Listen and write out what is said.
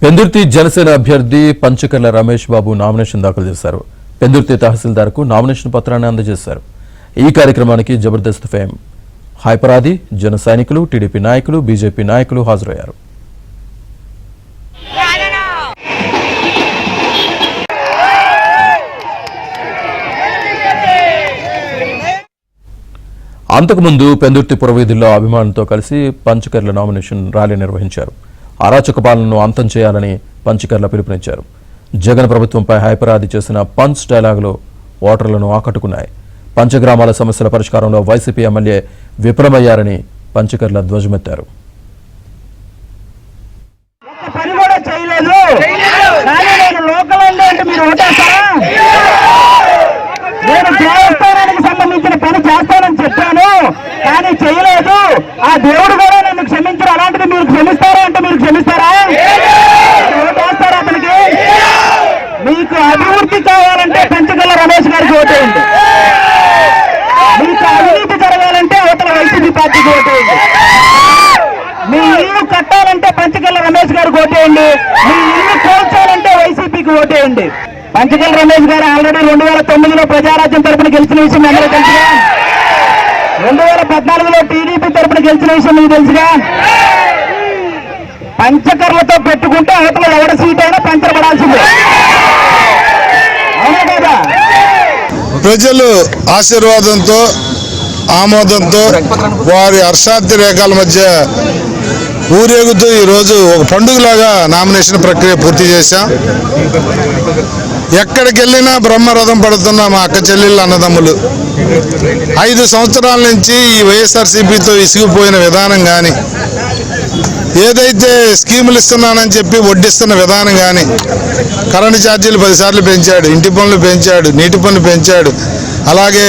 పెందుర్తి జనసేన అభ్యర్థి పంచకర్ల రమేష్ బాబు నామినేషన్ దాఖలు చేశారు. పెందుర్తి తహసీల్దార్కు నామినేషన్ పత్రాన్ని అందజేశారు. ఈ కార్యక్రమానికి జబర్దస్త్ ఫేమ్ హైపరాది, జన సైనికులు, టీడీపీ నాయకులు, బీజేపీ నాయకులు హాజరయ్యారు. అంతకుముందు పెందుర్తి పురవీధుల్లో అభిమానులతో కలిసి పంచకర్ల నామినేషన్ ర్యాలీ నిర్వహించారు. అరాచక పాలనను అంతం చేయాలని పంచకర్ల పిలుపునిచ్చారు. జగన్ ప్రభుత్వంపై హైపరాది చేసిన పంచ్ డైలాగులు ఓటర్లను ఆకట్టుకున్నాయి. పంచగ్రామాల సమస్యల పరిష్కారంలో వైసీపీ ఎమ్మెల్యే విఫలమయ్యారని పంచకర్ల ధ్వజమెత్తారు. సంబంధించిన పని చేస్తానని చెప్పాను, కానీ చేయలేదు. ఆ దేవుడు కూడా నన్ను క్షమించరు. అలాంటిది మీరు క్షమిస్తారా అంటే మీరు క్షమిస్తారా? ఓటేస్తారా అతనికి? మీకు అభివృద్ధి కావాలంటే పంచకర్ల రమేష్ గారికి ఓటేయండి. మీకు అవినీతి జరగాలంటే అవతల వైసీపీ పార్టీకి ఓటేయండి. మీ ఇల్లు కట్టాలంటే పంచకర్ల రమేష్ గారికి ఓటేయండి. మీ ఇల్లు కోల్చాలంటే వైసీపీకి ఓటేయండి. పంచకర్ల రమేష్ గారు ఆల్రెడీ 2009లో ప్రజారాజ్యం తరపున గెలిచిన విషయం అందరూ తెలుసుగా. 2014లో టీడీపీ తరపున గెలిచిన విషయం మీకు తెలుసుగా. పంచకర్లతో పెట్టుకుంటే అవతల ఎవరి సీట్ అయినా పంచబడాల్సిందే, అవునా కదా? ప్రజలు ఆశీర్వాదంతో, ఆమోదంతో, వారి హర్షార్థి రేఖల మధ్య ఊరేగుతూ ఈరోజు ఒక పండుగలాగా నామినేషన్ ప్రక్రియ పూర్తి చేశాం. ఎక్కడికి వెళ్ళినా బ్రహ్మరథం పడుతున్న మా అక్క చెల్లెళ్ళు, అన్నదమ్ములు 5 సంవత్సరాల నుంచి ఈ వైఎస్ఆర్సీపీతో విసిగిపోయిన విధానం కానీ, ఏదైతే స్కీములు ఇస్తున్నానని చెప్పి వడ్డిస్తున్న విధానం కానీ, కరెంటు ఛార్జీలు 10 సార్లు పెంచాడు, ఇంటి పన్నులు పెంచాడు, నీటి పన్ను పెంచాడు, అలాగే